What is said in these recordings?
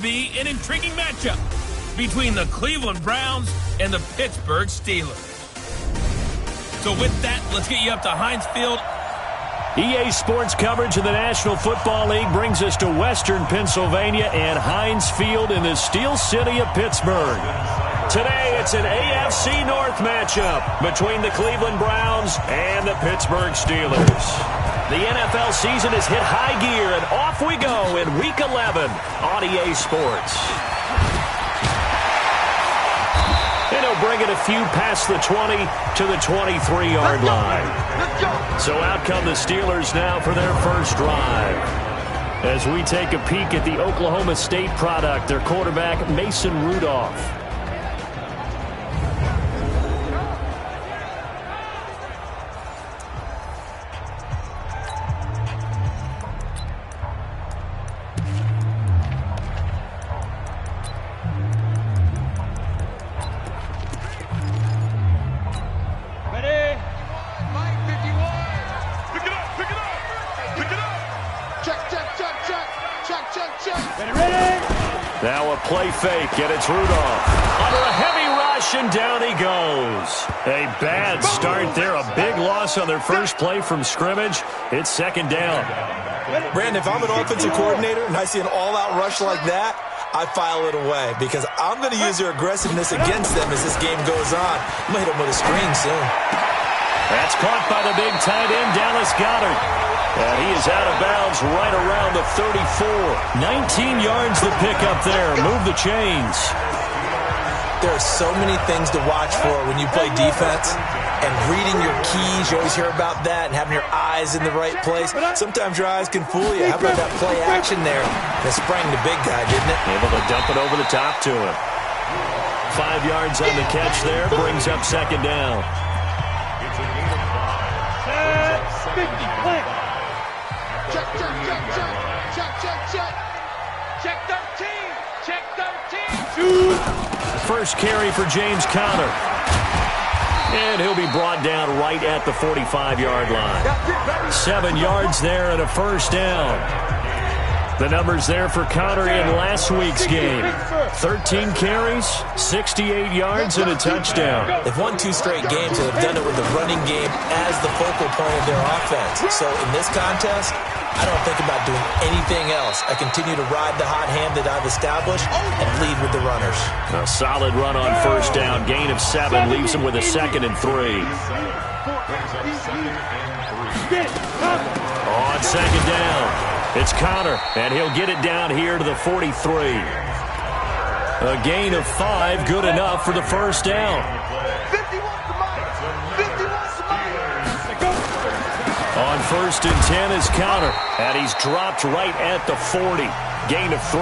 Be an intriguing matchup between the Cleveland Browns and the Pittsburgh Steelers. So with that, let's get you up to Heinz Field. EA Sports coverage of the National Football League brings us to Western Pennsylvania and Heinz Field in the Steel City of Pittsburgh. Today, it's an AFC North matchup between the Cleveland Browns and the Pittsburgh Steelers. The NFL season has hit high gear, and off we go in Week 11 on EA Sports. And he'll bring it a few past the 20 to the 23-yard line. So out come the Steelers now for their first drive. As we take a peek at the Oklahoma State product, their quarterback, Mason Rudolph. Now a play fake, and it's Rudolph. Under a heavy rush, and down he goes. A bad start there. A big loss on their first play from scrimmage. It's second down. Brandon, if I'm an offensive coordinator and I see an all-out rush like that, I file it away because I'm going to use their aggressiveness against them as this game goes on. I'm going to hit them with a screen soon. That's caught by the big tight end, Dallas Goedert. And he is out of bounds right around the 34. 19 yards the pickup there. Move the chains. There are so many things to watch for when you play defense. And reading your keys, you always hear about that, and having your eyes in the right place. Sometimes your eyes can fool you. How about that play action there? That sprang the big guy, didn't it? Able to dump it over the top to him. 5 yards on the catch there. Brings up second down. 50, play. Check 13. First carry for James Conner. And he'll be brought down right at the 45-yard line. 7 yards there and a first down. The numbers there for Conner in last week's game. 13 carries, 68 yards, and a touchdown. They've won 2 straight games, and they've done it with the running game as the focal point of their offense. So in this contest, I don't think about doing anything else. I continue to ride the hot hand that I've established and lead with the runners. A solid run on first down. Gain of 7 leaves him with a 2nd and 3. On second down, it's Conner, and he'll get it down here to the 43. A gain of 5, good enough for the first down. On first and 10 is Conner, and he's dropped right at the 40. Gain of 3.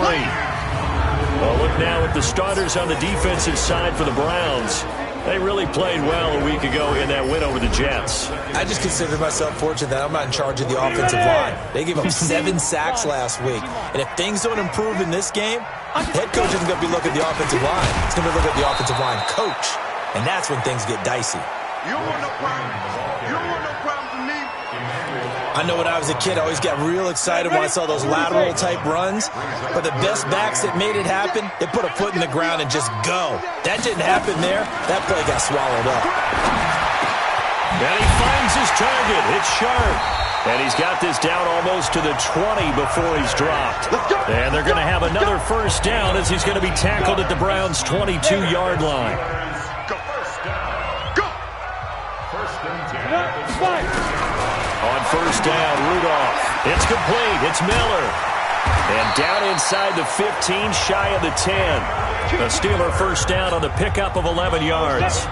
Well, look now at the starters on the defensive side for the Browns. They really played well a week ago in that win over the Jets. I just consider myself fortunate that I'm not in charge of the offensive line. They gave up 7 sacks last week. And if things don't improve in this game, head coach isn't going to be looking at the offensive line. He's going to look at the offensive line coach. And that's when things get dicey. You don't want no problem. You don't want no problem with me. I know when I was a kid, I always got real excited when I saw those lateral-type runs. But the best backs that made it happen, they put a foot in the ground and just go. That didn't happen there. That play got swallowed up. And he finds his target. It's sharp. And he's got this down almost to the 20 before he's dropped. And they're going to have another first down as he's going to be tackled at the Browns' 22-yard line. Go first down. Go. First and 10. On first down, Rudolph. It's complete. It's Miller. And down inside the 15, shy of the 10. A Steeler first down on the pickup of 11 yards.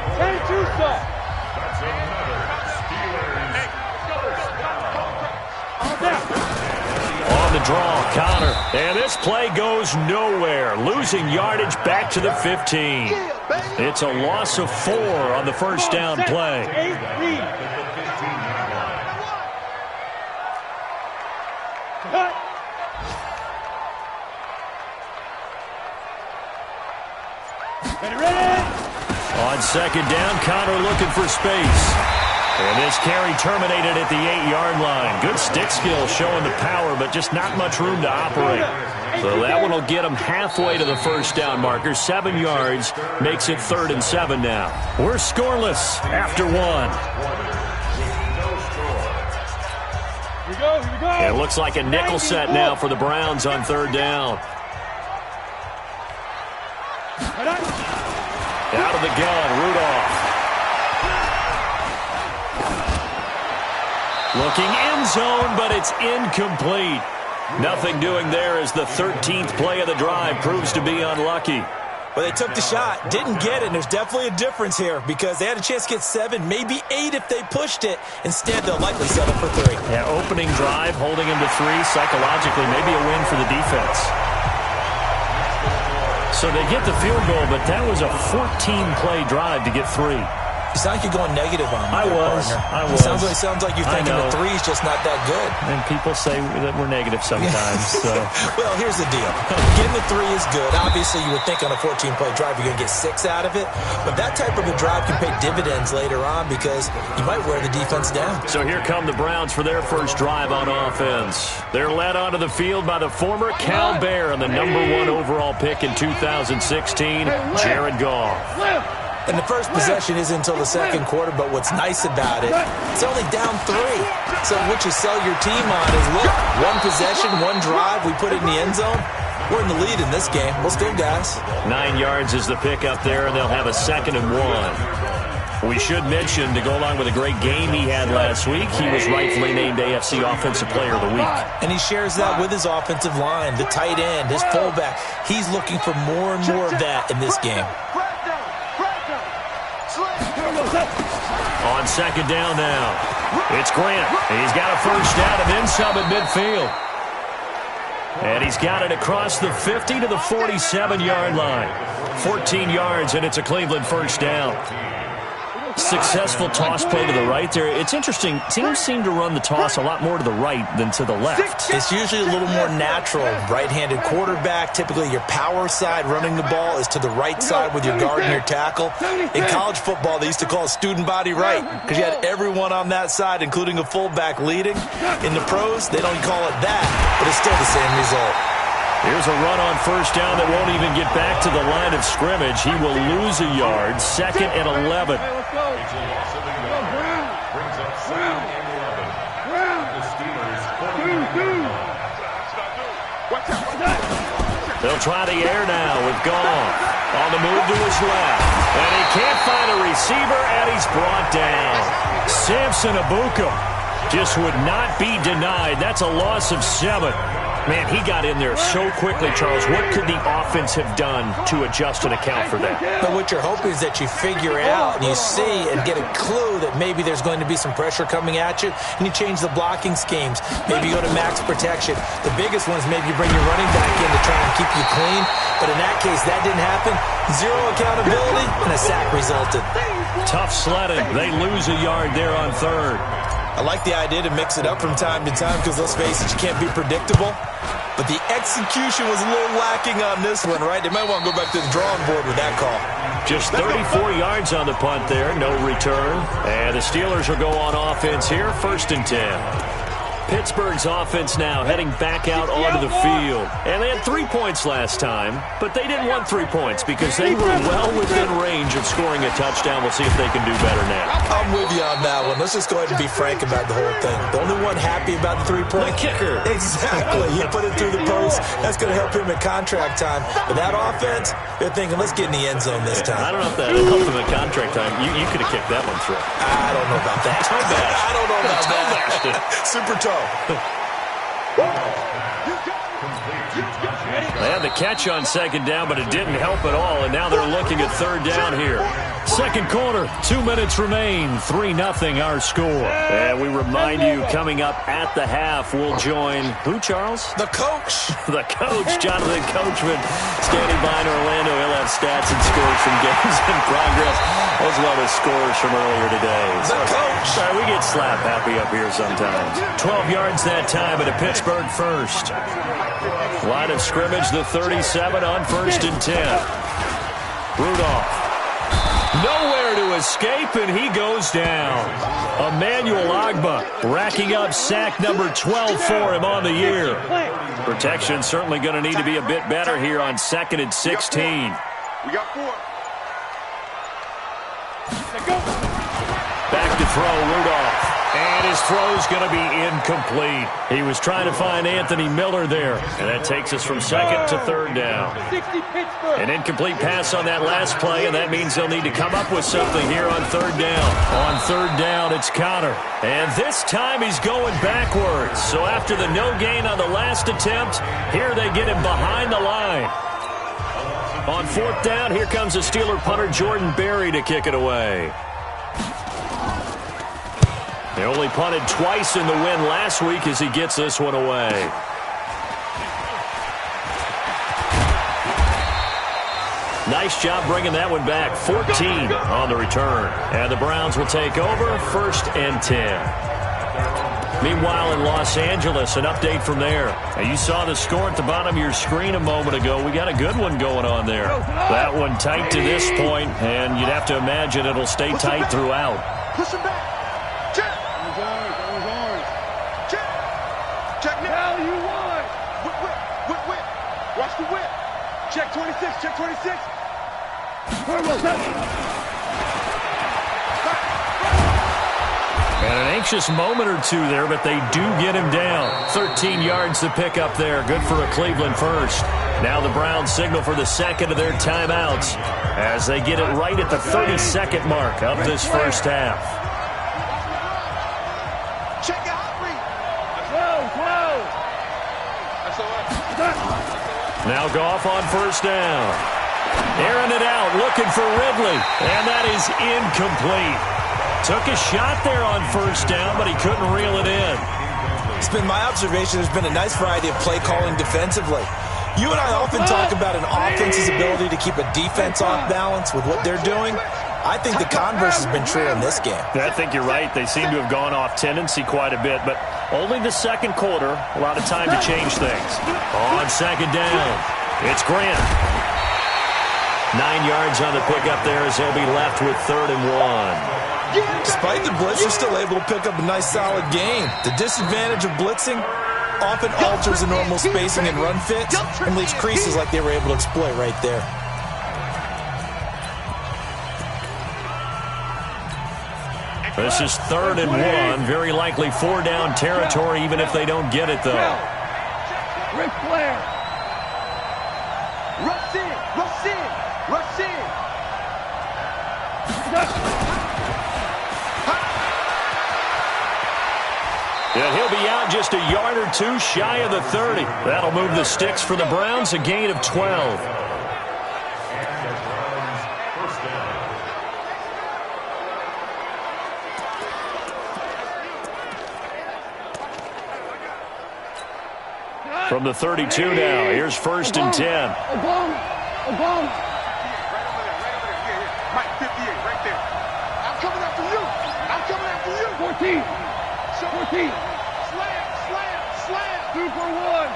On the draw, Conner. And this play goes nowhere. Losing yardage back to the 15. It's a loss of 4 on the first down play. On second down, Conner looking for space. And this carry terminated at the 8-yard line. Good stick skill showing the power, but just not much room to operate. So that one will get them halfway to the first down marker. 7 yards makes it 3rd and 7 now. We're scoreless after 1. Here we go, here we go. It looks like a nickel set now for the Browns on 3rd down. Out of the gun, Rudolph. Looking end zone, but it's incomplete. Nothing doing there as the 13th play of the drive proves to be unlucky. Well, they took the shot, didn't get it, and there's definitely a difference here because they had a chance to get 7, maybe 8 if they pushed it. Instead, they'll likely settle for 3. Yeah, opening drive, holding him to 3, psychologically, maybe a win for the defense. So they get the field goal, but that was a 14-play drive to get 3. You sound like you're going negative on me. I was. It sounds like you're thinking the 3 is just not that good. And people say that we're negative sometimes. So. Well, here's the deal. Getting the 3 is good. Obviously, you would think on a 14-play drive you're going to get 6 out of it. But that type of a drive can pay dividends later on because you might wear the defense down. So here come the Browns for their first drive on offense. They're led onto the field by the former Cal Bear and the #1 overall pick in 2016, Jared Goff. And the first possession isn't until the second quarter, but what's nice about it, it's only down 3. So what you sell your team on is, look, 1 possession, 1 drive, we put it in the end zone. We're in the lead in this game. Let's go, guys. 9 yards is the pick up there, and they'll have a 2nd and 1. We should mention, to go along with a great game he had last week, he was rightfully named AFC Offensive Player of the Week. And he shares that with his offensive line, the tight end, his fullback. He's looking for more and more of that in this game. On 2nd down now, it's Grant. He's got a first down and then some at midfield. And he's got it across the 50 to the 47-yard line. 14 yards, and it's a Cleveland first down. Successful toss play to the right there. It's interesting. Teams seem to run the toss a lot more to the right than to the left. It's usually a little more natural. Right-handed quarterback, typically your power side running the ball is to the right side with your guard and your tackle. In college football, they used to call it student body right because you had everyone on that side, including a fullback leading. In the pros, they don't call it that, but it's still the same result. Here's a run on first down that won't even get back to the line of scrimmage. He will lose a yard. 2nd and 11. They'll try the air now with Goff. On the move to his left. And he can't find a receiver, and he's brought down. Samson Abuka just would not be denied. That's a loss of 7. Man, he got in there so quickly, Charles. What could the offense have done to adjust and account for that? But what you're hoping is that you figure out and you see and get a clue that maybe there's going to be some pressure coming at you, and you change the blocking schemes. Maybe you go to max protection. The biggest one is maybe you bring your running back in to try and keep you clean. But in that case, that didn't happen. 0 accountability, and a sack resulted. Tough sledding. They lose a yard there on 3rd. I like the idea to mix it up from time to time because, let's face it, you can't be predictable. But the execution was a little lacking on this one, right? They might want to go back to the drawing board with that call. Just 34 yards on the punt there, no return. And the Steelers will go on offense here, 1st and 10. Pittsburgh's offense now heading back out onto the field. And they had 3 points last time, but they didn't want 3 points because they were well within range of scoring a touchdown. We'll see if they can do better now. I'm with you on that one. Let's just go ahead and be frank about the whole thing. The only one happy about the 3-point? The kicker. Exactly. He put it through the post. That's going to help him at contract time. But that offense, they're thinking, let's get in the end zone this time. I don't know if that helped him at contract time. You could have kicked that one through. I don't know about that. Toe bash. I don't know about that. Super toe. They had the catch on 2nd down, but it didn't help at all, and now they're looking at 3rd down here. 2nd quarter, 2 minutes remain, 3-0 our score. And we remind you, coming up at the half, we'll join, who, Charles? The coach. The coach, Jonathan Coachman, standing by in Orlando. He'll have stats and scores from games in progress, as well as scores from earlier today. The coach. Sorry, we get slap happy up here sometimes. 12 yards that time, and a Pittsburgh first. Line of scrimmage, the 37 on 1st and 10. Rudolph Nowhere to escape, and he goes down. Emmanuel Agba racking up sack number 12 for him on the year. Protection certainly going to need to be a bit better here on 2nd and 16. We got 4. Back to throw, Rudolph. And his throw's going to be incomplete. He was trying to find Anthony Miller there. And that takes us from 2nd to 3rd down. An incomplete pass on that last play, and that means they'll need to come up with something here on 3rd down. On 3rd down, it's Connor. And this time he's going backwards. So after the no gain on the last attempt, here they get him behind the line. On 4th down, here comes the Steeler punter Jordan Berry to kick it away. They only punted twice in the win last week as he gets this one away. Nice job bringing that one back. 14 on the return. And the Browns will take over 1st and 10. Meanwhile, in Los Angeles, an update from there. Now, you saw the score at the bottom of your screen a moment ago. We got a good one going on there. That one tight to this point, and you'd have to imagine it'll stay tight throughout. Push him back. Check now. You won. Whip. Watch the whip. Check 26. Check 26. And an anxious moment or two there, but they do get him down. 13 yards to pick up there. Good for a Cleveland first. Now the Browns signal for the second of their timeouts as they get it right at the 30-second mark of this first half. Check out. Now Goff on 1st down. Airing it out, looking for Ridley. And that is incomplete. Took a shot there on 1st down, but he couldn't reel it in. It's been my observation there's been a nice variety of play calling defensively. You and I often talk about an offense's ability to keep a defense off balance with what they're doing. I think the converse has been true in this game. I think you're right. They seem to have gone off tendency quite a bit, but only the second quarter, a lot of time to change things. On 2nd down, it's Grant. 9 yards on the pickup there as they'll be left with 3rd and 1. Despite the blitz, you're still able to pick up a nice solid gain. The disadvantage of blitzing often alters the normal spacing and run fits and leaves creases like they were able to exploit right there. This is 3rd and 1. Very likely 4-down territory, even if they don't get it, though. Ric Flair. Rush in. And he'll be out just a yard or two shy of the 30. That'll move the sticks for the Browns, a gain of 12. From the 32 now, here's 1st and 10. Obama. Mike, 58, right there. I'm coming after you. 14. Slam. 2 for 1.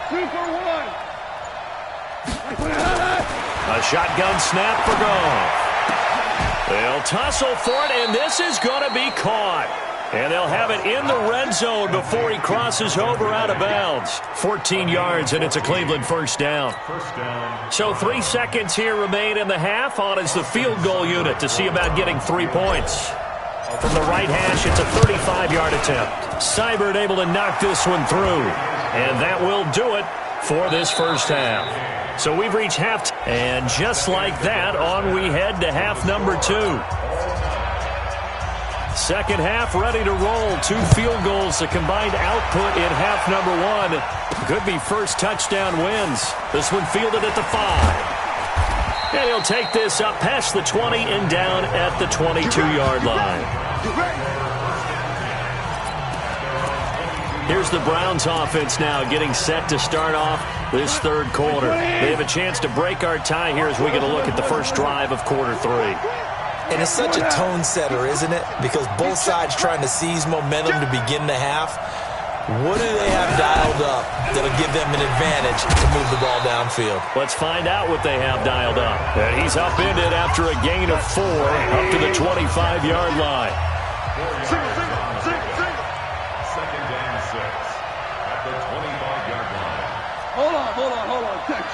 A shotgun snap for Goff. They'll tussle for it, and this is going to be caught. And they'll have it in the red zone before he crosses over out of bounds. 14 yards, and it's a Cleveland 1st down. So 3 seconds here remain in the half. On is the field goal unit to see about getting 3 points. From the right hash, it's a 35-yard attempt. Seibert able to knock this one through. And that will do it for this first half. So we've reached half. And just like that, on we head to half number 2. Second half ready to roll. 2 field goals, the combined output in half number 1. Could be first touchdown wins. This one fielded at the 5. And he'll take this up past the 20 and down at the 22-yard line. Here's the Browns offense now getting set to start off this 3rd quarter. They have a chance to break our tie here as we get a look at the first drive of quarter 3. And it's such a tone setter, isn't it? Because both sides trying to seize momentum to begin the half. What do they have dialed up that'll give them an advantage to move the ball downfield? Let's find out what they have dialed up. And he's upended after a gain of 4 up to the 25-yard line. Second down 6 at the 25-yard line. Hold on. Check.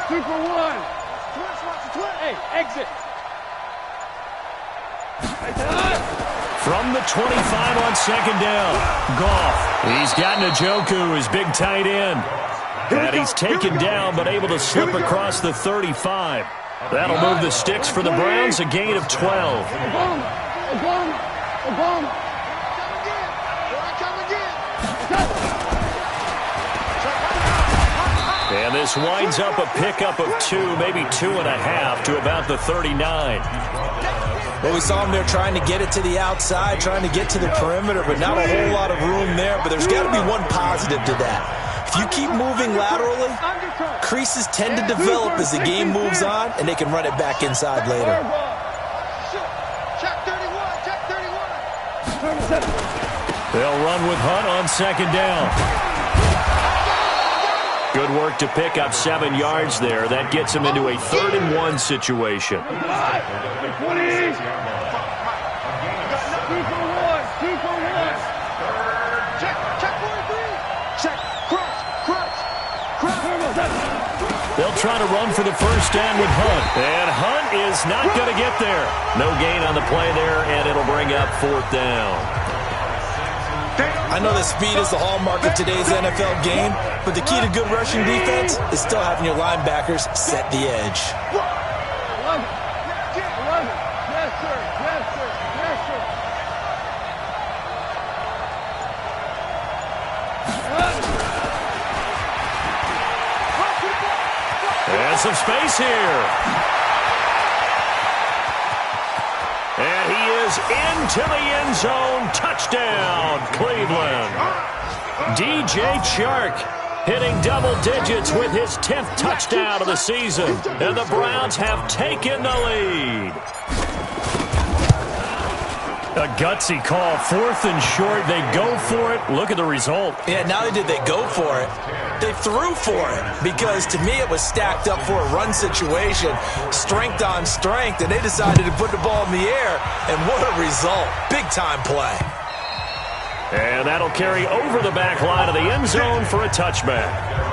2 for 1. Hey, exit. From the 25 on second down, Goff. He's got Njoku, his big tight end. And he's taken down, but able to slip across the 35. That'll move the sticks for the Browns, a gain of 12. Obama. And this winds up a pickup of 2, maybe 2.5 to about the 39. Well, we saw him there trying to get it to the outside, trying to get to the perimeter, but not a whole lot of room there. But there's got to be one positive to that. If you keep moving laterally, creases tend to develop as the game moves on, and they can run it back inside later. Check 31. They'll run with Hunt on second down. Good work to pick up 7 yards there. That gets him into a 3rd-and-1 situation. 2 for 1. Check 43. Check. Crunch. They'll try to run for the first down with Hunt. And Hunt is not going to get there. No gain on the play there, and it'll bring up 4th down. I know that speed is the hallmark of today's NFL game, but the key to good rushing defense is still having your linebackers set the edge. 11. Yes, sir. And some space here. And he is into the end zone. Touchdown, Cleveland. DJ Chark hitting double digits with his 10th touchdown of the season. And the Browns have taken the lead. A gutsy call, 4th and short. They go for it. Look at the result. Yeah, not only did they go for it, they threw for it, because to me it was stacked up for a run situation, strength on strength, and they decided to put the ball in the air, and what a result. Big-time play. And that'll carry over the back line of the end zone for a touchback.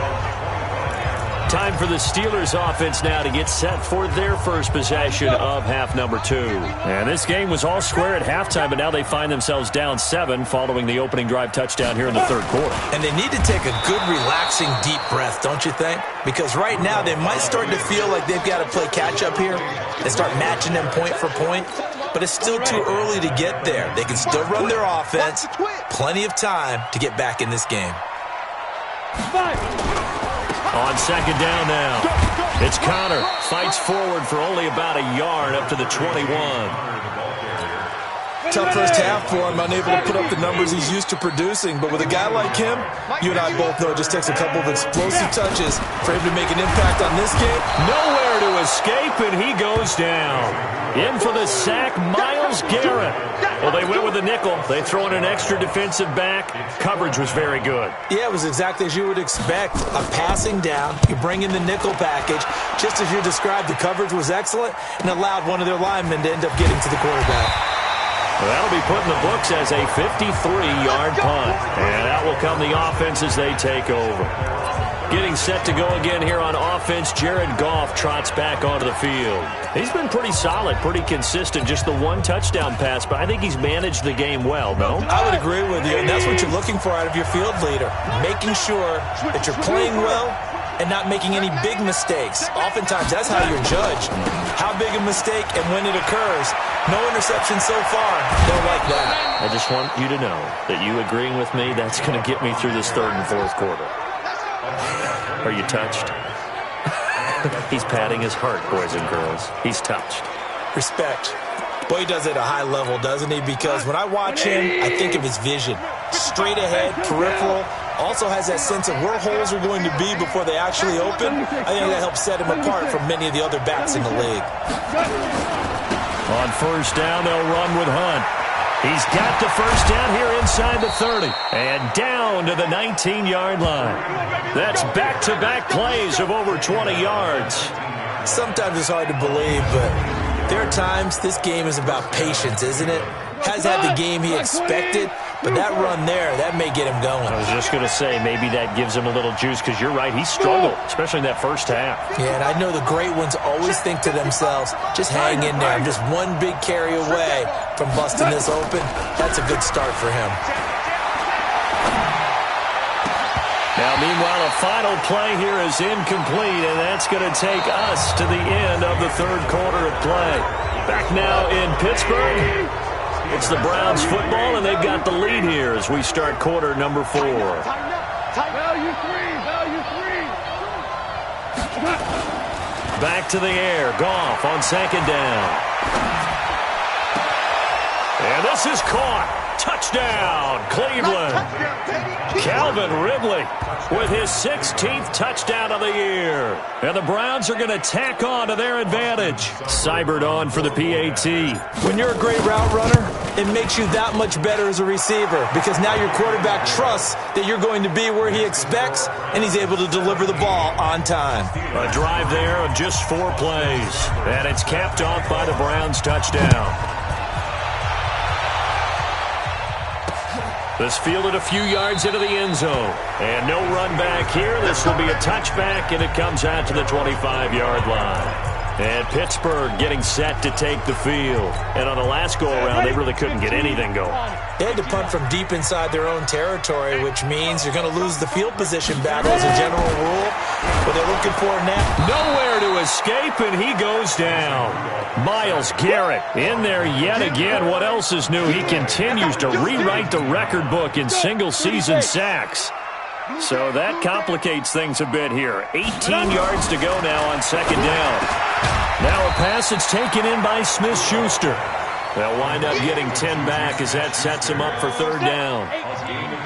Time for the Steelers offense now to get set for their first possession of half number 2. And this game was all square at halftime, but now they find themselves down 7 following the opening drive touchdown here in the 3rd quarter. And they need to take a good, relaxing, deep breath, don't you think? Because right now they might start to feel like they've got to play catch-up here and start matching them point for point. But it's still too early to get there. They can still run their offense. Plenty of time to get back in this game. 5. On second down now, it's Connor. Fights forward for only about a yard up to the 21. Tough first half for him, unable to put up the numbers he's used to producing. But with a guy like him, you and I both know it just takes a couple of explosive touches for him to make an impact on this game. Nowhere to escape, and he goes down. In for the sack, Myles Garrett. Well, they went with a nickel. They throw in an extra defensive back. Coverage was very good. Yeah, it was exactly as you would expect. A passing down, you bring in the nickel package. Just as you described, the coverage was excellent and allowed one of their linemen to end up getting to the quarterback. Well, that'll be put in the books as a 53-yard punt. And out will come the offense as they take over. Getting set to go again here on offense, Jared Goff trots back onto the field. He's been pretty solid, pretty consistent, just the 1 touchdown pass, but I think he's managed the game well, no? I would agree with you, and that's what you're looking for out of your field leader, making sure that you're playing well and not making any big mistakes. Oftentimes, that's how you're judged. How big a mistake and when it occurs. No interception so far. Don't like that. I just want you to know that you agreeing with me, that's going to get me through this 3rd and 4th quarter. Are you touched? He's patting his heart, boys and girls. He's touched. Respect. Boy, he does it at a high level, doesn't he? Because when I watch him, I think of his vision. Straight ahead, peripheral. Also has that sense of where holes are going to be before they actually open. I think that helps set him apart from many of the other backs in the league. On first down, they'll run with Hunt. He's got the first down here inside the 30 and down to the 19-yard line. That's back-to-back plays of over 20 yards. Sometimes it's hard to believe, but there are times this game is about patience, isn't it? Has had the game he expected, but that run there, that may get him going. I was just going to say, maybe that gives him a little juice, because you're right, he struggled, especially in that first half. Yeah, and I know the great ones always think to themselves, just hang in there. I'm just one big carry away from busting this open. That's a good start for him. Now, meanwhile, a final play here is incomplete, and that's going to take us to the end of the third quarter of play. Back now in Pittsburgh. It's the Browns football, and they've got the lead here as we start quarter number 4. Value three. Back to the air. Goff on second down. And this is caught. Touchdown, Cleveland. Calvin Ridley with his 16th touchdown of the year. And the Browns are going to tack on to their advantage. Cybered on for the PAT. When you're a great route runner, it makes you that much better as a receiver, because now your quarterback trusts that you're going to be where he expects, and he's able to deliver the ball on time. A drive there of just 4 plays, and it's capped off by the Browns touchdown. This fielded a few yards into the end zone. And no run back here. This will be a touchback, and it comes out to the 25-yard line. And Pittsburgh getting set to take the field. And on the last go-around, they really couldn't get anything going. They had to punt from deep inside their own territory, which means you're going to lose the field position battle as a general rule. What they're looking for now. Nowhere to escape, and he goes down. Myles Garrett in there yet again. What else is new? He continues to rewrite the record book in single-season sacks. So that complicates things a bit here. 18 yards to go now on second down. Now a pass that's taken in by Smith-Schuster. They'll wind up getting 10 back as that sets him up for third down.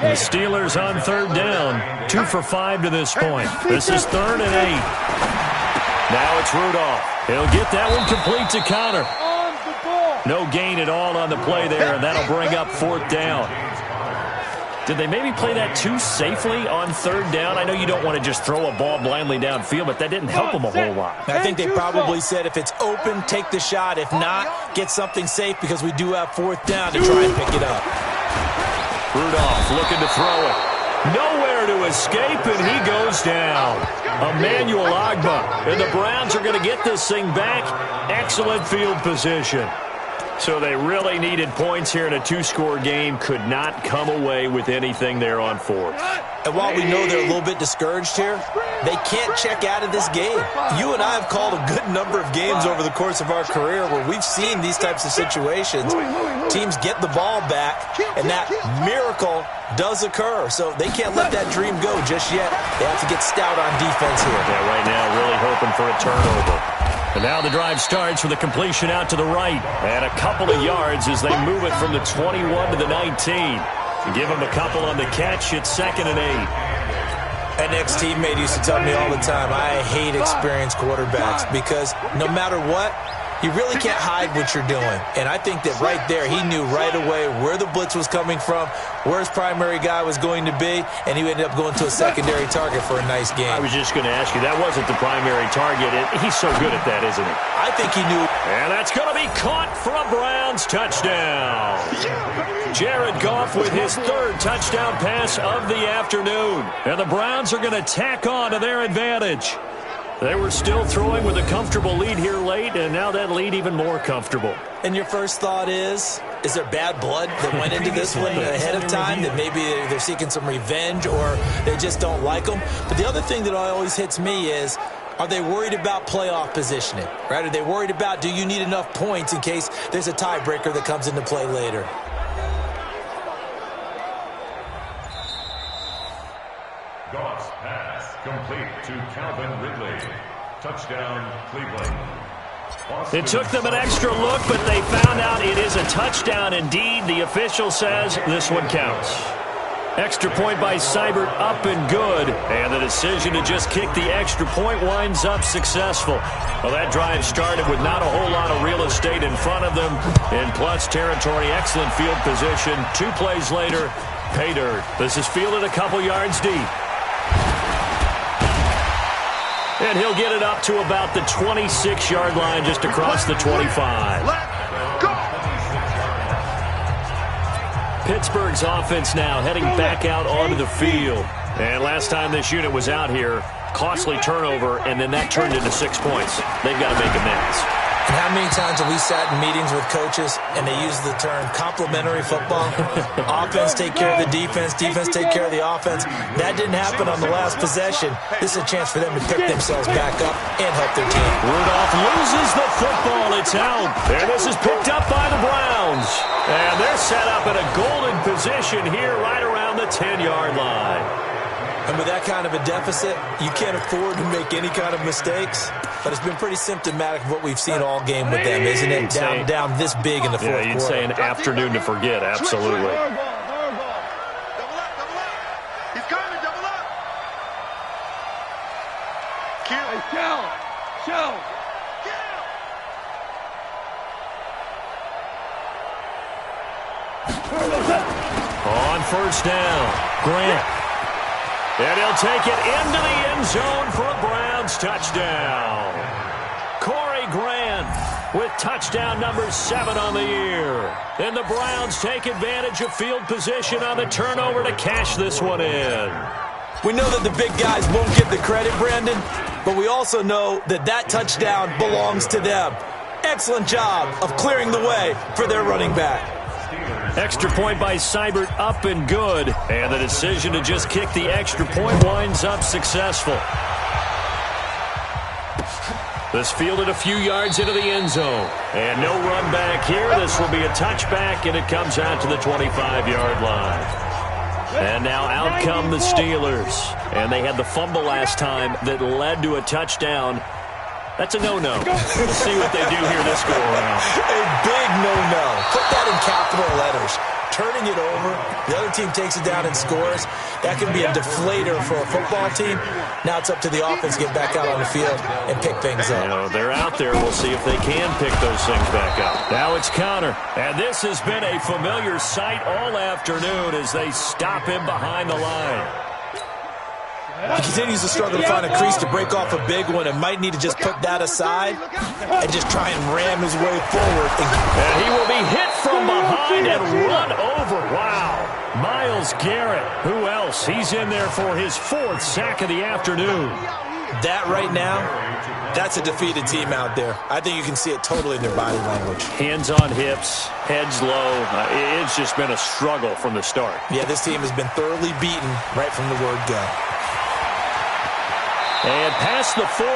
The Steelers on third down, 2 for 5 to this point. This is 3rd and 8. Now it's Rudolph. He'll get that one complete to Connor. No gain at all on the play there, and that'll bring up 4th down. Did they maybe play that too safely on third down? I know you don't want to just throw a ball blindly downfield, but that didn't help them a whole lot. I think they probably said if it's open, take the shot. If not, get something safe, because we do have 4th down to try and pick it up. Rudolph looking to throw it. Nowhere to escape, and he goes down. Emmanuel Ogbah. And the Browns are going to get this thing back. Excellent field position. So they really needed points here in a 2-score game. Could not come away with anything there on 4th. And while we know they're a little bit discouraged here, they can't check out of this game. You and I have called a good number of games over the course of our career where we've seen these types of situations. Teams get the ball back, and that miracle does occur. So they can't let that dream go just yet. They have to get stout on defense here. Yeah, right now really hoping for a turnover. And now the drive starts with a completion out to the right. And a couple of yards as they move it from the 21 to the 19. And give them a couple on the catch. It's 2nd and 8. An ex-teammate used to tell me all the time, I hate experienced quarterbacks, because no matter what, you really can't hide what you're doing. And I think that right there, he knew right away where the blitz was coming from, where his primary guy was going to be, and he ended up going to a secondary target for a nice game. I was just going to ask you, that wasn't the primary target. He's so good at that, isn't he? I think he knew. And that's going to be caught for a Browns touchdown. Jared Goff with his 3rd touchdown pass of the afternoon. And the Browns are going to tack on to their advantage. They were still throwing with a comfortable lead here late, and now that lead even more comfortable. And your first thought is there bad blood that went into this one ahead of time, that maybe they're seeking some revenge or they just don't like them? But the other thing that always hits me is, are they worried about playoff positioning? Right? Are they worried about, do you need enough points in case there's a tiebreaker that comes into play later? Goff's pass complete to Calvin Ridley. Touchdown, Cleveland. It took them an extra look, but they found out it is a touchdown indeed. The official says this one counts. Extra point by Seibert, up and good. And the decision to just kick the extra point winds up successful. Well, that drive started with not a whole lot of real estate in front of them. In plus territory, excellent field position. 2 plays later, pay dirt. This is fielded a couple yards deep. And he'll get it up to about the 26-yard line, just across the 25. Pittsburgh's offense now heading back out onto the field. And last time this unit was out here, costly turnover, and then that turned into 6 points. They've got to make amends. And how many times have we sat in meetings with coaches and they use the term complementary football? Offense take care of the defense, defense take care of the offense. That didn't happen on the last possession. This is a chance for them to pick themselves back up and help their team. Rudolph loses the football. It's out. And this is picked up by the Browns. And they're set up in a golden position here right around the 10-yard line. And with that kind of a deficit, you can't afford to make any kind of mistakes. But it's been pretty symptomatic of what we've seen all game with them, isn't it? Down this big in the fourth quarter. Yeah, you'd say an afternoon to forget, absolutely. Double up. He's coming, double up. Kill. On first down, Grant. And he'll take it into the end zone for a Browns touchdown. Corey Grant with touchdown number 7 on the year. And the Browns take advantage of field position on the turnover to cash this one in. We know that the big guys won't get the credit, Brandon, but we also know that that touchdown belongs to them. Excellent job of clearing the way for their running back. Extra point by Seibert, up and good. And the decision to just kick the extra point winds up successful. This fielded a few yards into the end zone. And no run back here. This will be a touchback, and it comes out to the 25-yard line. And now out come the Steelers. And they had the fumble last time that led to a touchdown. That's a no-no. We'll see what they do here this go-around. A big no-no. Put that in capital letters. Turning it over, the other team takes it down and scores. That can be a deflator for a football team. Now it's up to the offense to get back out on the field and pick things up. You know, they're out there. We'll see if they can pick those things back up. Now it's Connor. And this has been a familiar sight all afternoon as they stop him behind the line. He continues to struggle to find a crease to break off a big one and might need to just put that aside and just try and ram his way forward. And he will be hit from behind and run over. Wow. Myles Garrett. Who else? He's in there for his 4th sack of the afternoon. That right now, that's a defeated team out there. I think you can see it totally in their body language. Hands on hips, heads low. It's just been a struggle from the start. Yeah, this team has been thoroughly beaten right from the word go. And past the 40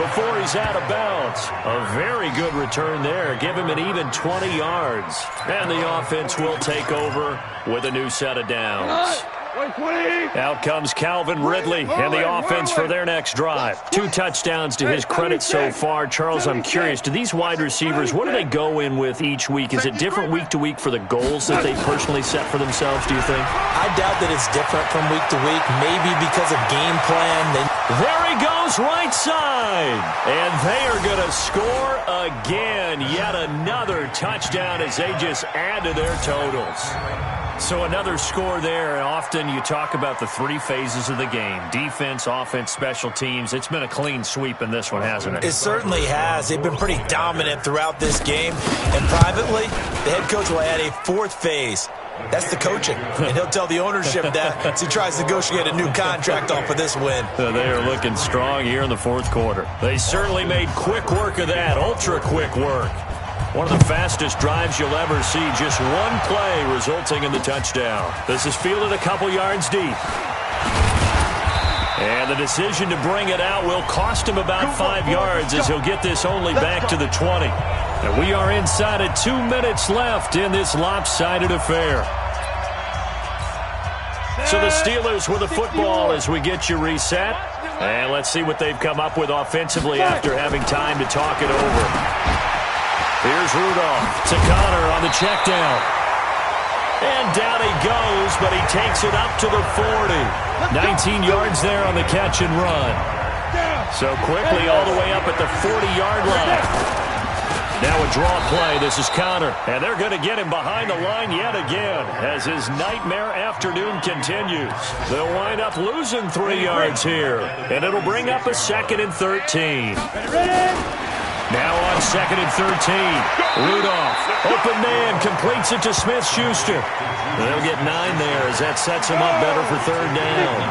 before he's out of bounds. A very good return there. Give him an even 20 yards. And the offense will take over with a new set of downs. Out comes Calvin Ridley and the offense for their next drive. 2 touchdowns to his credit so far. Charles, I'm curious, do these wide receivers, what do they go in with each week? Is it different week to week for the goals that they personally set for themselves, do you think? I doubt that it's different from week to week. Maybe because of game plan. There he goes, right side. And they are going to score again. Yet another touchdown as they just add to their totals. So another score there, and often you talk about the 3 phases of the game. Defense, offense, special teams. It's been a clean sweep in this one, hasn't it? It certainly has. They've been pretty dominant throughout this game. And privately, the head coach will add a 4th phase. That's the coaching. And he'll tell the ownership that as he tries to negotiate a new contract off of this win. They are looking strong here in the 4th quarter. They certainly made quick work of that, ultra-quick work. One of the fastest drives you'll ever see. Just one play resulting in the touchdown. This is fielded a couple yards deep. And the decision to bring it out will cost him about 5 yards as he'll get this only back to the 20. And we are inside of 2 minutes left in this lopsided affair. So the Steelers with the football as we get you reset. And let's see what they've come up with offensively after having time to talk it over. Here's Rudolph to Connor on the check down. And down he goes, but he takes it up to the 40. 19 yards there on the catch and run. So quickly all the way up at the 40-yard line. Now a draw play. This is Connor. And they're going to get him behind the line yet again as his nightmare afternoon continues. They'll wind up losing 3 yards here. And it'll bring up a 2nd and 13. Now on 2nd and 13. Rudolph, open man, completes it to Smith-Schuster. They'll get 9 there as that sets him up better for 3rd down.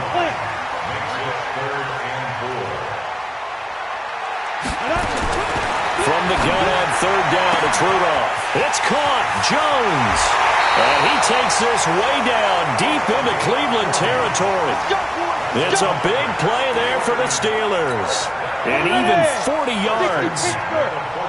From the gun on 3rd down, it's Rudolph. It's caught. Jones. And he takes this way down deep into Cleveland territory. It's a big play there for the Steelers. And even 40 yards.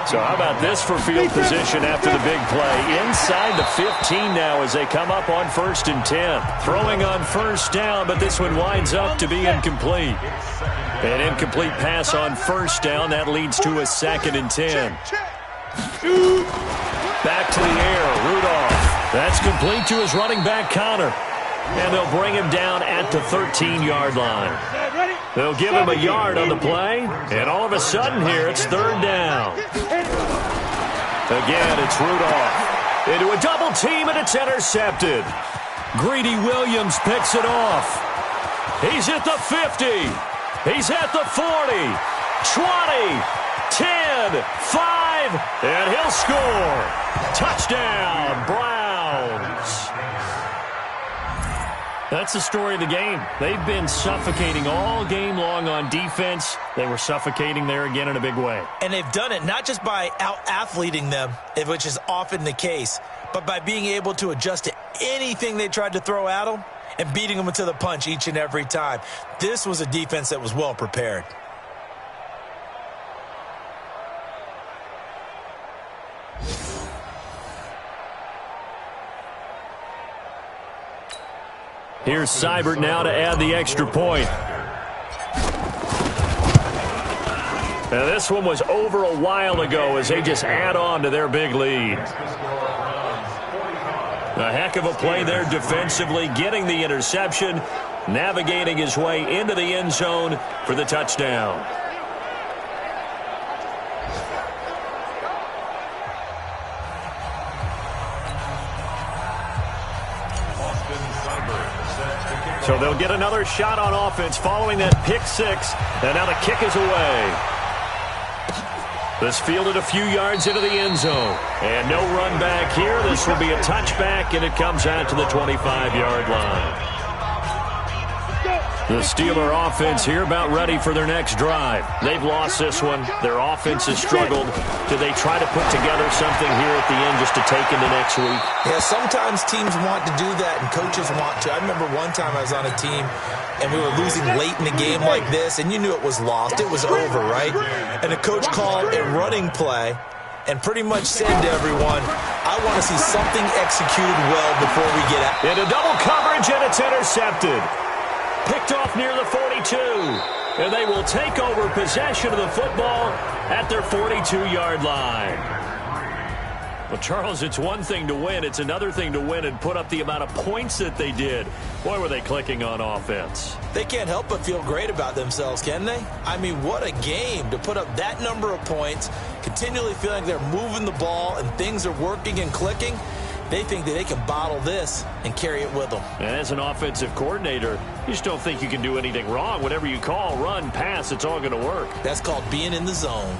So how about this for field position after the big play? Inside the 15 now as they come up on 1st and 10. Throwing on 1st down, but this one winds up to be incomplete. An incomplete pass on 1st down. That leads to a 2nd and 10. Back to the air. Rudolph. That's complete to his running back, Connor. And they'll bring him down at the 13-yard line. They'll give him a yard on the play. And all of a sudden here, it's 3rd down. Again, it's Rudolph. Into a double team, and it's intercepted. Greedy Williams picks it off. He's at the 50. He's at the 40, 20, 10, 5, and he'll score. Touchdown, Browns. That's the story of the game. They've been suffocating all game long on defense. They were suffocating there again in a big way. And they've done it not just by out-athleting them, which is often the case, but by being able to adjust to anything they tried to throw at them and beating them to the punch each and every time. This was a defense that was well prepared. Here's Seibert now to add the extra point. Now this one was over a while ago as they just add on to their big lead. A heck of a play there defensively, getting the interception, navigating his way into the end zone for the touchdown. So they'll get another shot on offense following that pick six, and now the kick is away. This fielded a few yards into the end zone. And no run back here. This will be a touchback, and it comes out to the 25-yard line. The Steeler offense here about ready for their next drive. They've lost this one. Their offense has struggled. Do they try to put together something here at the end just to take into next week? Yeah, sometimes teams want to do that, and coaches want to. I remember one time I was on a team, and we were losing late in the game like this, and you knew it was lost. It was over, right? And the coach called a running play and pretty much said to everyone, I want to see something executed well before we get out. Into double coverage, and it's intercepted. Picked off near the 42. And they will take over possession of the football at their 42-yard line. Well, Charles, it's one thing to win. It's another thing to win and put up the amount of points that they did. Boy, were they clicking on offense. They can't help but feel great about themselves, can they? I mean, what a game to put up that number of points, continually feeling they're moving the ball and things are working and clicking. They think that they can bottle this and carry it with them. And as an offensive coordinator, you just don't think you can do anything wrong. Whatever you call, run, pass, it's all going to work. That's called being in the zone.